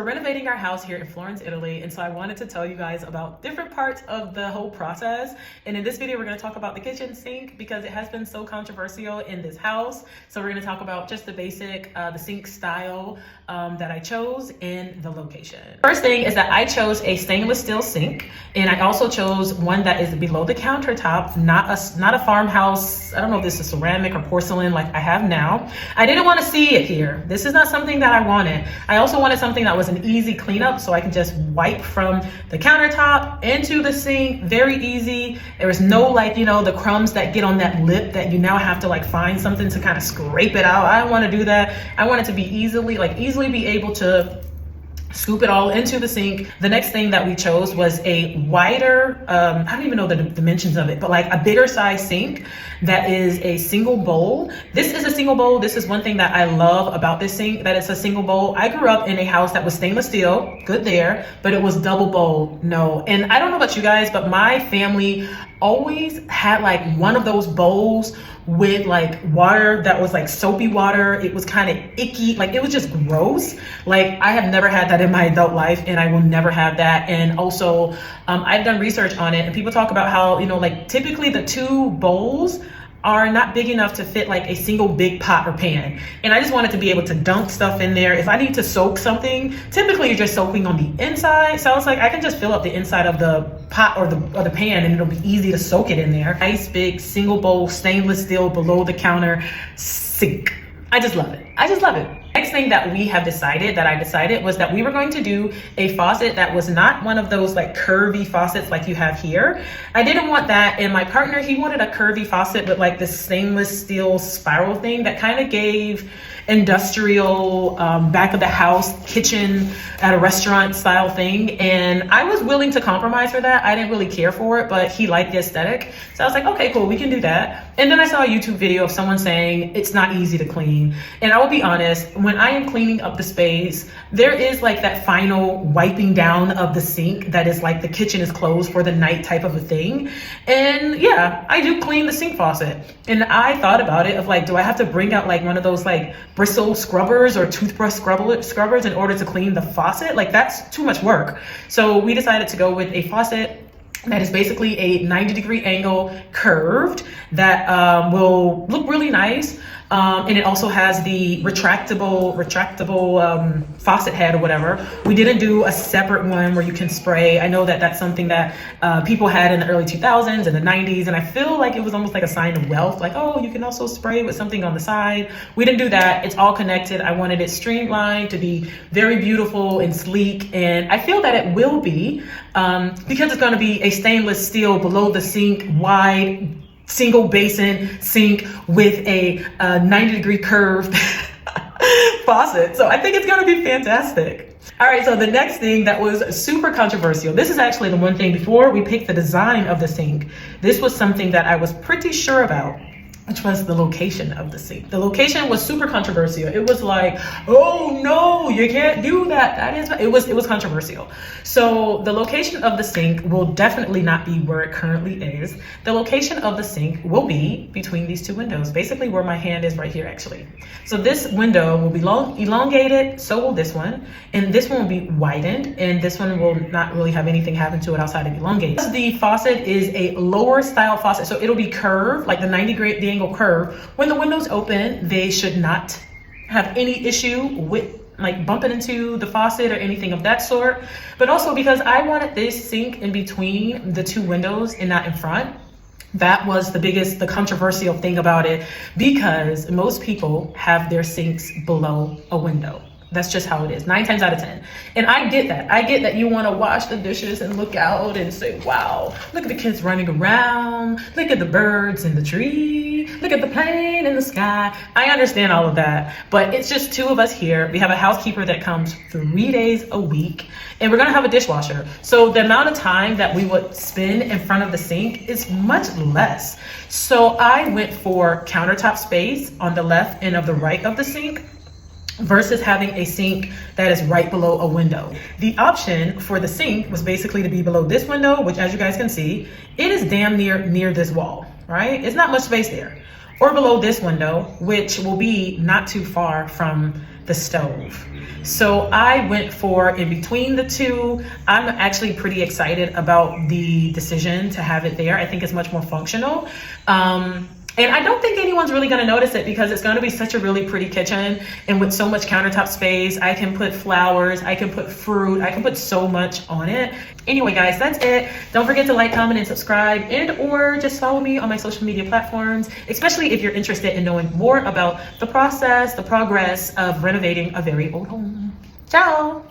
We're renovating our house here in Florence, Italy, and so I wanted to tell you guys about different parts of the whole process. And in this video, we're going to talk about the kitchen sink because it has been so controversial in this house. So we're going to talk about just the basic, the sink style that I chose and the location. First thing is that I chose a stainless steel sink, and I also chose one that is below the countertop, not a farmhouse. I don't know if this is ceramic or porcelain like I have now. I didn't want to see it here. This is not something that I wanted. I also wanted something that was an easy cleanup so I can just wipe from the countertop into the sink. Very easy. There was no the crumbs that get on that lip that you now have to find something to kind of scrape it out. I don't want to do that. I want it to be easily be able to scoop it all into the sink. The next thing that we chose was a wider, I don't even know the dimensions of it, but a bigger size sink that is a single bowl. This is a single bowl. This is one thing that I love about this sink, that it's a single bowl. I grew up in a house that was stainless steel, good there, but it was double bowl, no. And I don't know about you guys, but my family always had one of those bowls with water that was soapy water. It was kind of icky, it was just gross. I have never had that in my adult life, and I will never have that. And also I've done research on it, and people talk about how typically the two bowls are not big enough to fit a single big pot or pan. And I just wanted to be able to dunk stuff in there. If I need to soak something, typically you're just soaking on the inside. So it's I can just fill up the inside of the pot or the pan, and it'll be easy to soak it in there. Nice big single bowl stainless steel below the counter sink. I just love it. I just love it. Next thing that I decided was that we were going to do a faucet that was not one of those curvy faucets like you have here. I didn't want that, and my partner, he wanted a curvy faucet with this stainless steel spiral thing that kind of gave industrial back of the house kitchen at a restaurant style thing. And I was willing to compromise for that. I didn't really care for it, but he liked the aesthetic. So I was like, okay, cool, we can do that. And then I saw a YouTube video of someone saying it's not easy to clean. And I will be honest, when I am cleaning up the space, there is that final wiping down of the sink that is the kitchen is closed for the night type of a thing. And yeah, I do clean the sink faucet. And I thought about it of do I have to bring out one of those bristle scrubbers or toothbrush scrubbers in order to clean the faucet? That's too much work. So we decided to go with a faucet that is basically a 90-degree angle curved that will look really nice. And it also has the retractable faucet head or whatever. We didn't do a separate one where you can spray. I know that that's something that people had in the early 2000s and the 90s, and I feel it was almost a sign of wealth, oh, you can also spray with something on the side. We didn't do that. It's all connected. I wanted it streamlined to be very beautiful and sleek, and I feel that it will be because it's going to be a stainless steel below the sink, wide single basin sink with a 90-degree curved faucet. So I think it's going to be fantastic. All right, so the next thing that was super controversial, this is actually the one thing before we picked the design of the sink. This was something that I was pretty sure about, which was the location of the sink. The location was super controversial. It was oh no, you can't do that. It was controversial. So the location of the sink will definitely not be where it currently is. The location of the sink will be between these two windows, basically where my hand is right here actually. So this window will be elongated, so will this one, and this one will be widened, and this one will not really have anything happen to it outside of elongated. The faucet is a lower style faucet, so it'll be curved, the 90-degree angle curve. When the windows open, they should not have any issue with bumping into the faucet or anything of that sort. But also because I wanted this sink in between the two windows and not in front. That was the controversial thing about it, because most people have their sinks below a window. That's just how it is, 9 times out of 10. And I get that. I get that you want to wash the dishes and look out and say, wow, look at the kids running around. Look at the birds in the tree. Look at the plane in the sky. I understand all of that, but it's just two of us here. We have a housekeeper that comes 3 days a week, and we're going to have a dishwasher. So the amount of time that we would spend in front of the sink is much less. So I went for countertop space on the left and of the right of the sink, versus having a sink that is right below a window. The option for the sink was basically to be below this window, which, as you guys can see, it is damn near this wall, right? It's not much space there. Or below this window, which will be not too far from the stove. So I went for in between the two. I'm actually pretty excited about the decision to have it there. I think it's much more functional. And I don't think anyone's really gonna notice it because it's gonna be such a really pretty kitchen. And with so much countertop space, I can put flowers, I can put fruit, I can put so much on it. Anyway, guys, that's it. Don't forget to like, comment, and subscribe, and or just follow me on my social media platforms, especially if you're interested in knowing more about the process, the progress of renovating a very old home. Ciao.